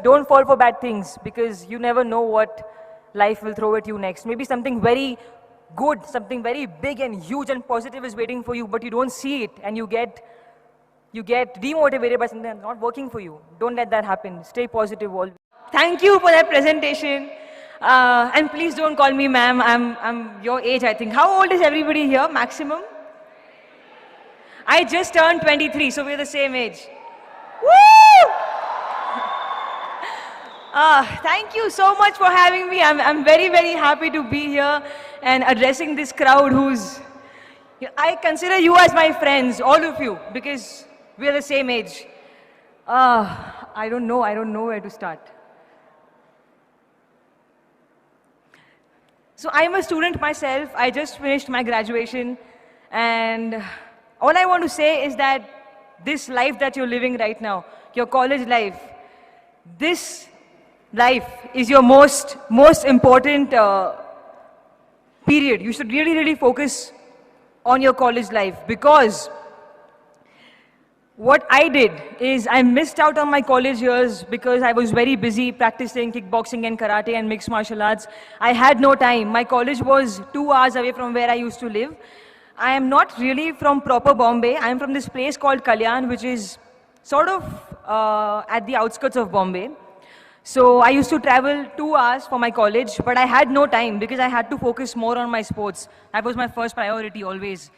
don't fall for bad things, because you never know what life will throw at you next. Maybe something very good, something very big and huge and positive is waiting for you, but you don't see it, and you get demotivated by something that's not working for you. Don't let that happen. Stay positive always. Thank you for that presentation. And please don't call me ma'am. I'm your age, I think. How old is everybody here, maximum? I just turned 23, so we're the same age. Woo! Thank you so much for having me. I'm very, very happy to be here and addressing this crowd who's... I consider you as my friends, all of you, because we're the same age. I don't know where to start. So I'm a student myself. I just finished my graduation, and all I want to say is that this life that you're living right now, your college life, this life is your most important period. You should really, really focus on your college life, because what I did is I missed out on my college years because I was very busy practicing kickboxing and karate and mixed martial arts. I had no time. My college was 2 hours away from where I used to live. I am not really from proper Bombay. I am from this place called Kalyan, which is sort of at the outskirts of Bombay. So I used to travel 2 hours for my college, but I had no time because I had to focus more on my sports. That was my first priority always.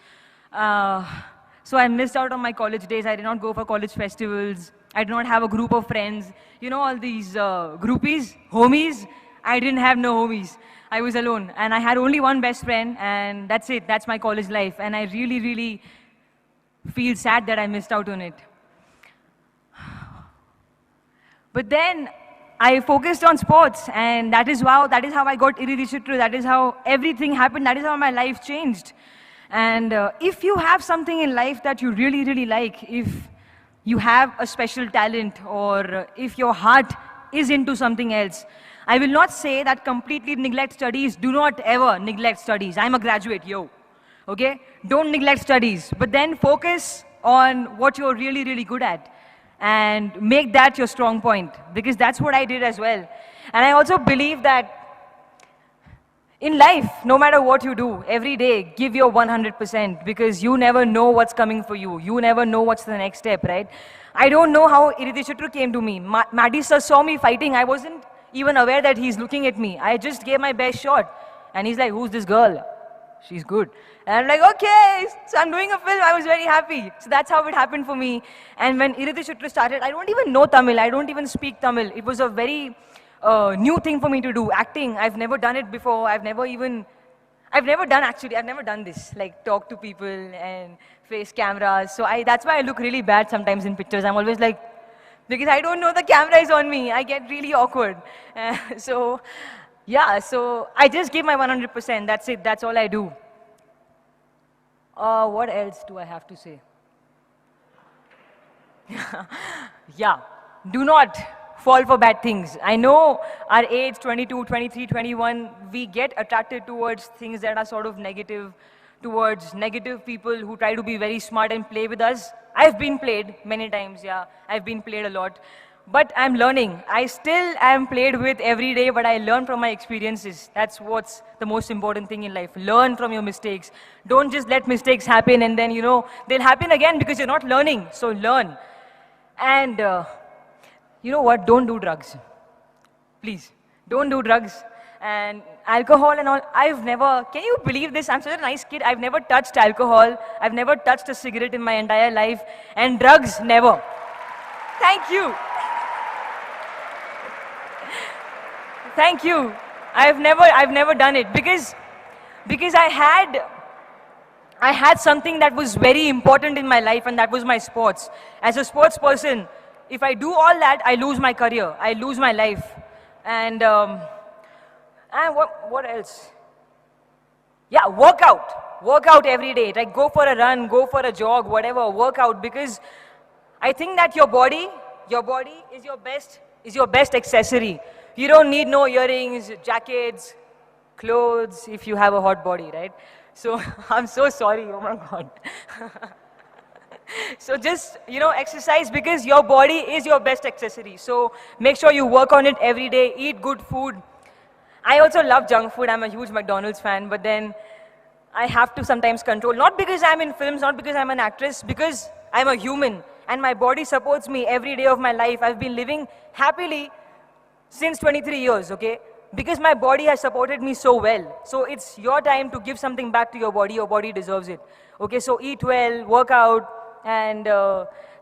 So I missed out on my college days. I did not go for college festivals. I did not have a group of friends. You know, all these groupies, homies. I didn't have no homies. I was alone. And I had only one best friend, and that's it. That's my college life. And I really, really feel sad that I missed out on it. But then I focused on sports, and that is how I got Iridhi Chitru. That is how everything happened. That is how my life changed. And if you have something in life that you really, really like, if you have a special talent, or if your heart is into something else, I will not say that completely neglect studies. Do not ever neglect studies. I'm a graduate, yo. Okay? Don't neglect studies. But then focus on what you're really, really good at, and make that your strong point, because that's what I did as well. And I also believe that in life, no matter what you do, every day, give your 100%, because you never know what's coming for you. You never know what's the next step, right? I don't know how Iridhi Chitru came to me. Maddie sir saw me fighting. I wasn't even aware that he's looking at me. I just gave my best shot. And he's like, who's this girl? She's good. And I'm like, okay, so I'm doing a film. I was very happy. So that's how it happened for me. And when Iridhi Chitru started, I don't even know Tamil. I don't even speak Tamil. It was a very new thing for me to do. Acting, I've never done it before. I've never done this, like talk to people and face cameras. So that's why I look really bad sometimes in pictures. I'm always like, because I don't know the camera is on me. I get really awkward. So I just give my 100%. That's it. That's all I do. What else do I have to say? Yeah, do not fall for bad things. I know our age, 22, 23, 21, we get attracted towards things that are sort of negative, towards negative people who try to be very smart and play with us. I've been played many times, yeah. I've been played a lot. But I'm learning. I still am played with every day, but I learn from my experiences. That's what's the most important thing in life. Learn from your mistakes. Don't just let mistakes happen and then, they'll happen again because you're not learning. So learn. And you know what? Don't do drugs. Please, don't do drugs. And alcohol and all, can you believe this? I'm such a nice kid. I've never touched alcohol. I've never touched a cigarette in my entire life. And drugs, never. Thank you. Thank you. I've never done it because I had something that was very important in my life, and that was my sports. As a sports person, if I do all that, I lose my career. I lose my life. And what else? Yeah, work out. Work out every day. Like go for a run, go for a jog, whatever, work out, because I think that your body is your best accessory. You don't need no earrings, jackets, clothes if you have a hot body, right? So I'm so sorry, oh my God. So just, exercise because your body is your best accessory. So make sure you work on it every day, eat good food. I also love junk food. I'm a huge McDonald's fan, but then I have to sometimes control. Not because I'm in films, not because I'm an actress, because I'm a human and my body supports me every day of my life. I've been living happily since 23 years, okay? Because my body has supported me so well. So it's your time to give something back to your body deserves it. Okay, so eat well, work out, and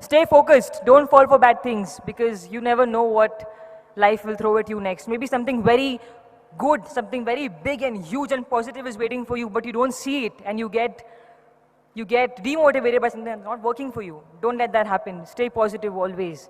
stay focused. Don't fall for bad things because you never know what life will throw at you next. Maybe something very good, something very big and huge and positive is waiting for you, but you don't see it and you get demotivated by something that's not working for you. Don't let that happen. Stay positive always.